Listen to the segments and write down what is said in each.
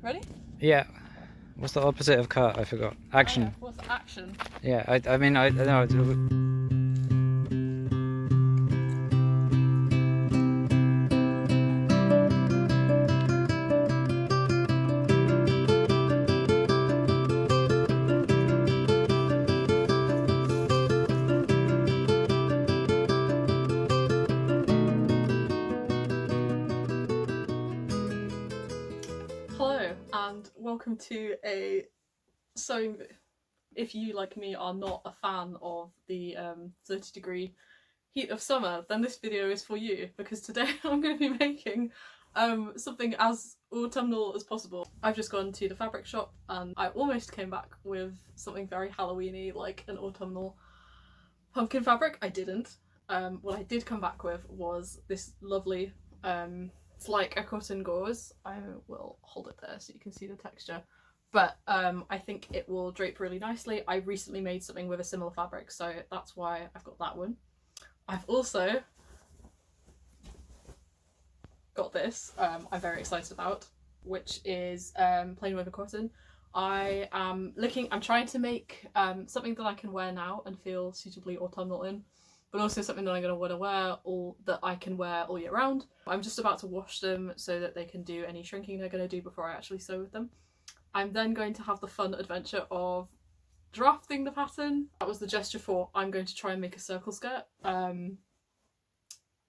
Ready? Yeah. What's the opposite of cut? I forgot. Action. Oh, yeah. What's action? Yeah, I mean, I know. Hello, and welcome to a sewing. If you, like me, are not a fan of the 30-degree heat of summer, then this video is for you, because today I'm going to be making something as autumnal as possible. I've just gone to the fabric shop and I almost came back with something very Halloween-y, like an autumnal pumpkin fabric. I didn't. What I did come back with was this lovely, it's like a cotton gauze. I will hold it there so you can see the texture. But I think it will drape really nicely. I recently made something with a similar fabric, so that's why I've got that one. I've also got this, I'm very excited about, which is plain woven cotton. I'm trying to make something that I can wear now and feel suitably autumnal in, but also something that I'm going to want to wear that I can wear all year round. I'm just about to wash them so that they can do any shrinking they're going to do before I actually sew with them. I'm then going to have the fun adventure of drafting the pattern. That was the gesture for I'm going to try and make a circle skirt. And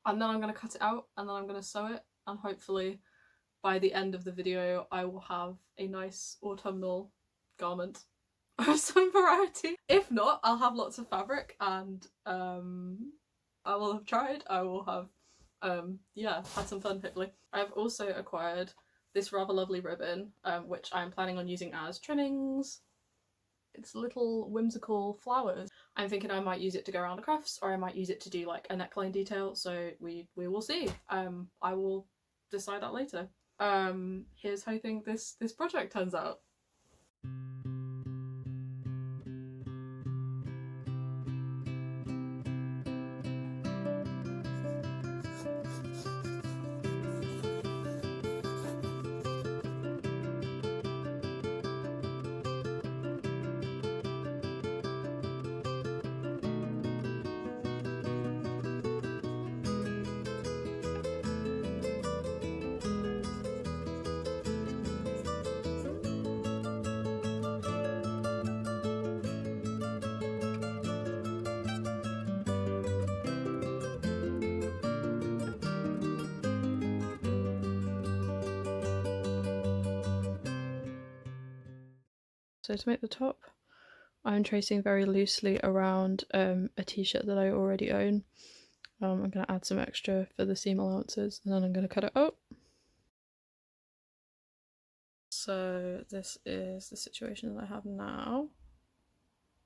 then I'm going to cut it out and then I'm going to sew it, and hopefully by the end of the video I will have a nice autumnal garment of some variety. If not, I'll have lots of fabric and I will have tried, I will have had some fun hopefully. I've also acquired this rather lovely ribbon, which I'm planning on using as trimmings. It's little whimsical flowers. I'm thinking I might use it to go around the cuffs, or I might use it to do like a neckline detail, so we will see. I will decide that later. Here's hoping this project turns out. So to make the top, I'm tracing very loosely around a t-shirt that I already own. I'm going to add some extra for the seam allowances and then I'm going to cut it out. So this is the situation that I have now.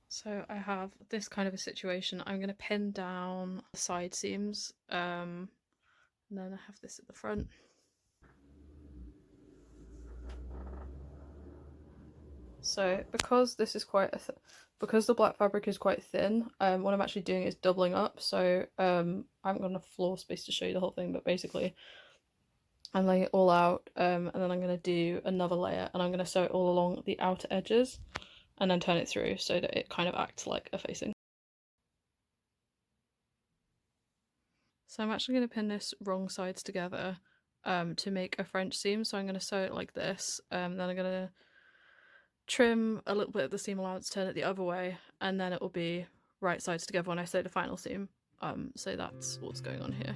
So I have this kind of a situation. I'm going to pin down the side seams, and then I have this at the front. So because this is quite because the black fabric is quite thin, what I'm actually doing is doubling up. So I haven't got enough floor space to show you the whole thing, but basically I'm laying it all out, and then I'm going to do another layer and I'm going to sew it all along the outer edges and then turn it through so that it kind of acts like a facing. So I'm actually going to pin this wrong sides together to make a French seam. So I'm going to sew it like this, then I'm going to trim a little bit of the seam allowance, turn it the other way, and then it will be right sides together when I sew the final seam. So that's what's going on here.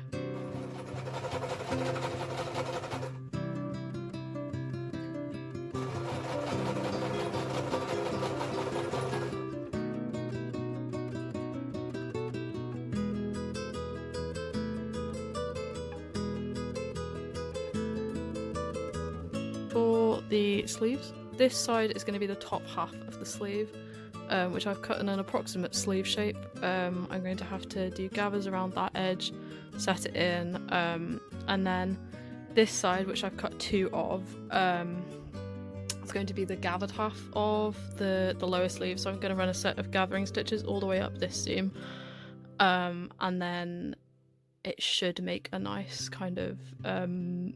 For the sleeves, this side is going to be the top half of the sleeve, which I've cut in an approximate sleeve shape. I'm going to have to do gathers around that edge, set it in, and then this side, which I've cut two of, it's going to be the gathered half of the lower sleeve. So I'm going to run a set of gathering stitches all the way up this seam, and then it should make a nice kind of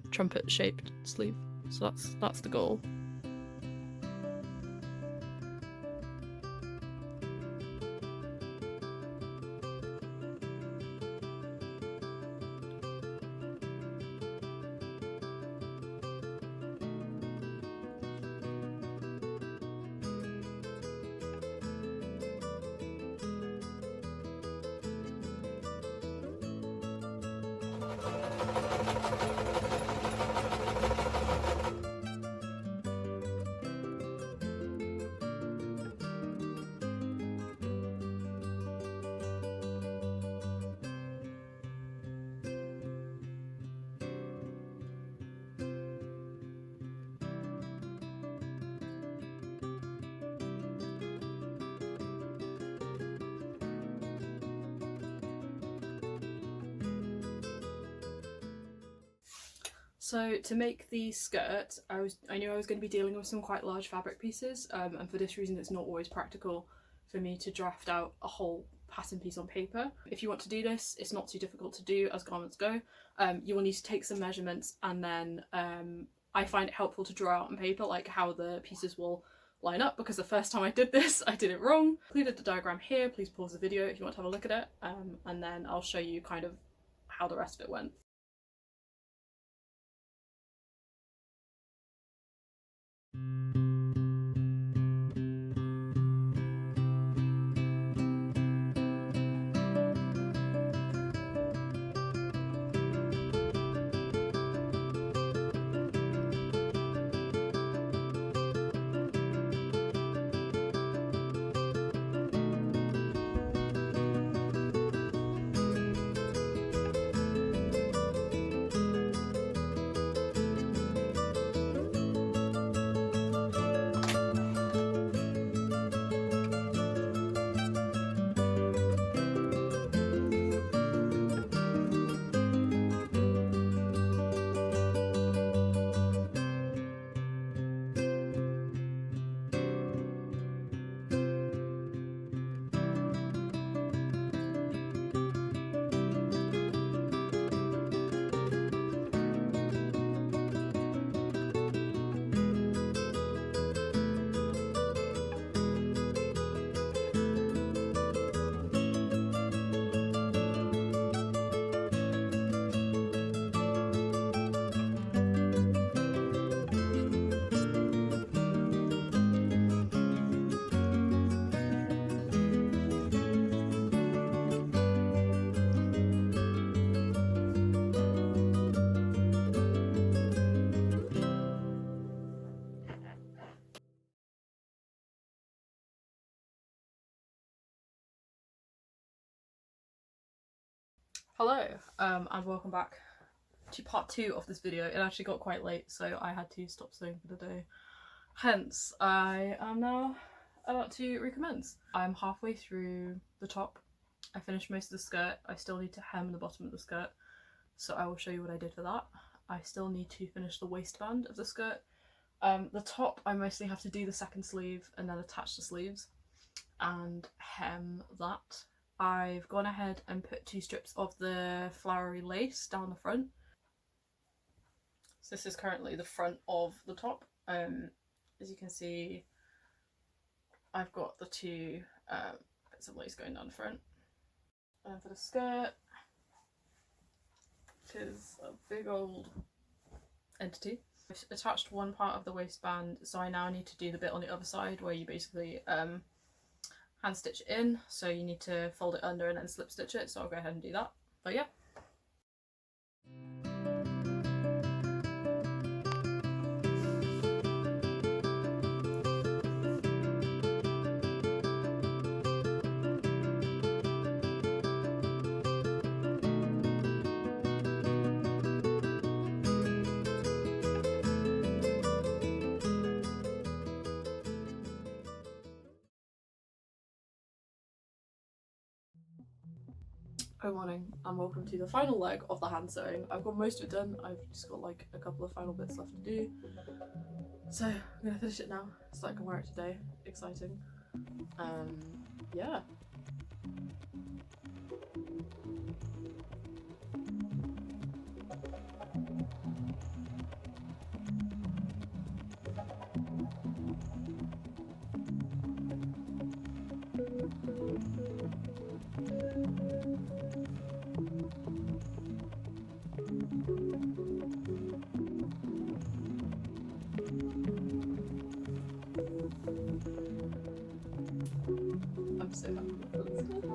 trumpet shaped sleeve. So that's the goal. So to make the skirt, I knew I was going to be dealing with some quite large fabric pieces, and for this reason it's not always practical for me to draft out a whole pattern piece on paper. If you want to do this, it's not too difficult to do as garments go. You will need to take some measurements, and then I find it helpful to draw out on paper like how the pieces will line up, because the first time I did this I did it wrong. I included the diagram here, please pause the video if you want to have a look at it, and then I'll show you kind of how the rest of it went. Hello, and welcome back to part 2 of this video. It actually got quite late, so I had to stop sewing for the day. Hence, I am now about to recommence. I'm halfway through the top. I finished most of the skirt. I still need to hem the bottom of the skirt, so I will show you what I did for that. I still need to finish the waistband of the skirt. The top, I mostly have to do the second sleeve and then attach the sleeves and hem that. I've gone ahead and put 2 strips of the flowery lace down the front. So this is currently the front of the top. As you can see, I've got the 2 bits of lace going down the front. And for the skirt, which is a big old entity, I've attached one part of the waistband, so I now need to do the bit on the other side where you basically hand stitch it in, so you need to fold it under and then slip stitch it, so I'll go ahead and do that. But yeah. Good morning and welcome to the final leg of the hand sewing. I've got most of it done, I've just got like a couple of final bits left to do. So I'm gonna finish it now so I can wear it today. Exciting. Yeah. I'm so happy with this.